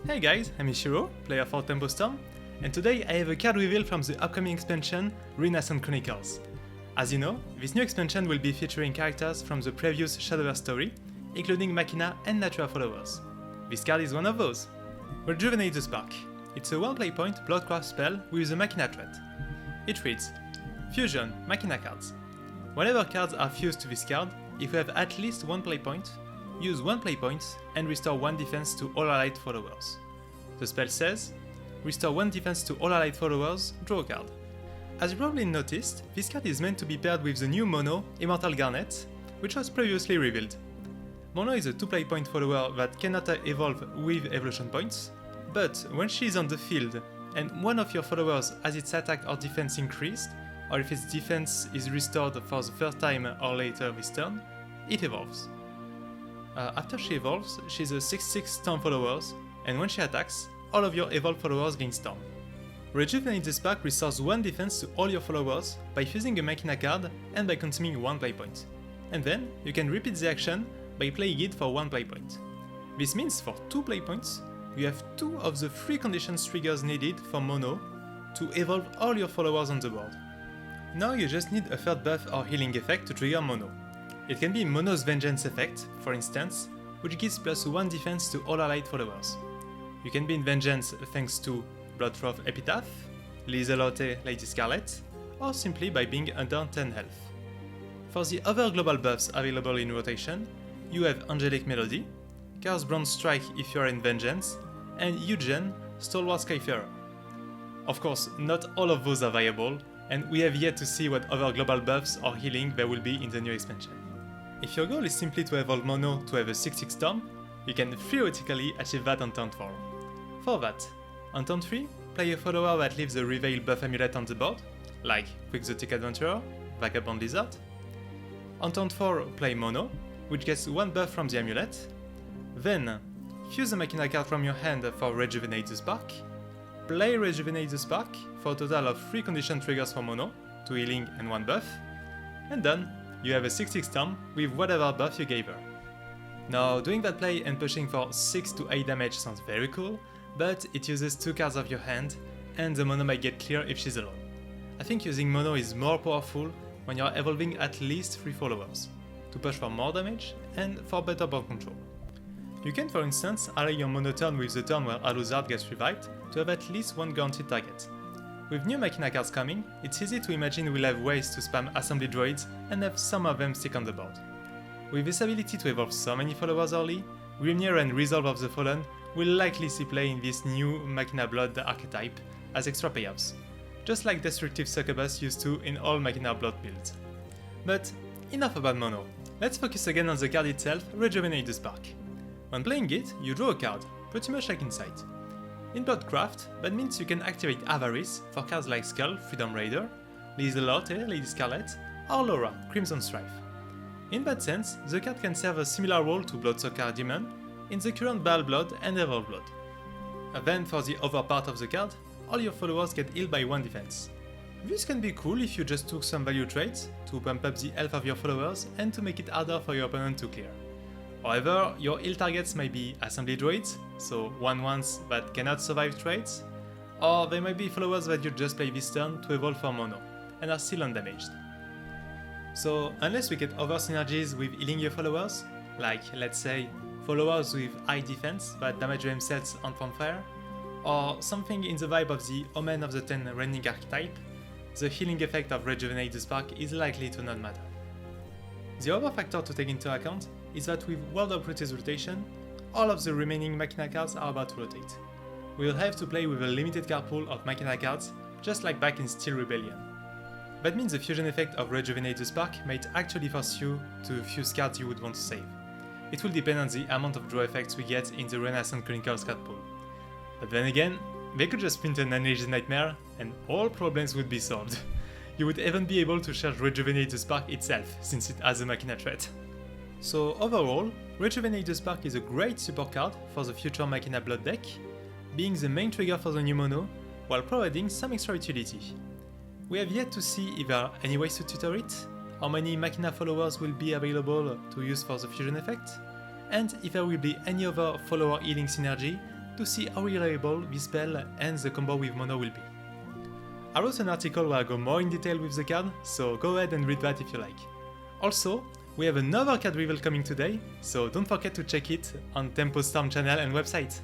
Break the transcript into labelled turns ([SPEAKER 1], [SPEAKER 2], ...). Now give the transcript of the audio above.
[SPEAKER 1] Hey guys, I'm Hishiro, player for Tempo Storm, and today I have a card reveal from the upcoming expansion Renascent Chronicles. As you know, this new expansion will be featuring characters from the previous Shadowverse story, including Machina and Natura followers. This card is one of those. Rejuvenate the Spark. It's a 1 play point Bloodcraft spell with a Machina threat. It reads: Fusion, Machina cards. Whenever cards are fused to this card, if you have at least 1 play point, use 1 play point and restore 1 defense to all allied followers. The spell says, restore 1 defense to all allied followers, draw a card. As you probably noticed, this card is meant to be paired with the new Mono, Immortal Garnet, which was previously revealed. Mono is a 2 play point follower that cannot evolve with evolution points, but when she is on the field and one of your followers has its attack or defense increased, or if its defense is restored for the first time or later this turn, it evolves. After she evolves, she's a 6/6 Storm followers, and when she attacks, all of your evolved followers gain Storm. Rejuvenate the Spark restores 1 defense to all your followers by fusing a Machina card and by consuming 1 play point. And then, you can repeat the action by playing it for 1 play point. This means for 2 play points, you have 2 of the 3 conditions triggers needed for Mono to evolve all your followers on the board. Now you just need a third buff or healing effect to trigger Mono. It can be Mono's Vengeance effect, for instance, which gives +1 defense to all allied followers. You can be in Vengeance thanks to Bloodcraft Epitaph, Lizelote Lady Scarlet, or simply by being under 10 health. For the other global buffs available in rotation, you have Angelic Melody, Chaos Bronze Strike if you are in Vengeance, and Eugen, Stalwart Skyfarer. Of course, not all of those are viable, and we have yet to see what other global buffs or healing there will be in the new expansion. If your goal is simply to evolve Mono to have a 6/6 Storm, you can theoretically achieve that on turn 4. For that, on turn 3, play a follower that leaves a Reveal buff amulet on the board, like Quixotic Adventurer, Vagabond Lizard. On turn 4, play Mono, which gets 1 buff from the amulet. Then, fuse a Machina card from your hand for Rejuvenate the Spark. Play Rejuvenate the Spark for a total of 3 condition triggers for Mono, 2 healing and 1 buff. And done, you have a 6/6 Storm with whatever buff you gave her. Now, doing that play and pushing for 6 to 8 damage sounds very cool, but it uses 2 cards of your hand, and the Mono might get clear if she's alone. I think using Mono is more powerful when you're evolving at least 3 followers, to push for more damage and for better board control. You can, for instance, ally your Mono turn with the turn where Aluzard gets revived to have at least 1 guaranteed target. With new Machina cards coming, it's easy to imagine we'll have ways to spam Assembly Droids and have some of them stick on the board. With this ability to evolve so many followers early, Grimnir and Resolve of the Fallen will likely see play in this new Machina Blood archetype as extra payouts, just like Destructive Succubus used to in all Machina Blood builds. But enough about Mono, let's focus again on the card itself, Rejuvenate the Spark. When playing it, you draw a card, pretty much like Insight. In Bloodcraft, that means you can activate Avarice for cards like Skull, Freedom Raider, Lizelote, Lady Scarlet, or Laura, Crimson Strife. In that sense, the card can serve a similar role to Bloodsucker Demon in the current Baal Blood and Evolve Blood. Then for the other part of the card, all your followers get healed by 1 defense. This can be cool if you just took some value traits to pump up the health of your followers and to make it harder for your opponent to clear. However, your heal targets might be Assembly Droids, so 1/1s that cannot survive traits, or they might be followers that you just play this turn to evolve for Mono, and are still undamaged. So unless we get other synergies with healing your followers, like let's say followers with high defense that damage themselves on fire, or something in the vibe of the Omen of the 10 Reigning archetype, the healing effect of Rejuvenate the Spark is likely to not matter. The other factor to take into account is that with World of Routes rotation, all of the remaining Machina cards are about to rotate. We'll have to play with a limited card pool of Machina cards, just like back in Steel Rebellion. That means the fusion effect of Rejuvenate the Spark might actually force you to fuse cards you would want to save. It will depend on the amount of draw effects we get in the Renascent Chronicles card pool. But then again, they could just print an Unleashed Nightmare and all problems would be solved. You would even be able to charge Rejuvenate the Spark itself, since it has a Machina threat. So overall, Rejuvenate the Spark is a great support card for the future Machina Blood deck, being the main trigger for the new Mono, while providing some extra utility. We have yet to see if there are any ways to tutor it, how many Machina followers will be available to use for the fusion effect, and if there will be any other follower healing synergy to see how reliable this spell and the combo with mono will be. I wrote an article where I go more in detail with the card, so go ahead and read that if you like. Also, we have another card reveal coming today, so don't forget to check it on Tempo Storm channel and website.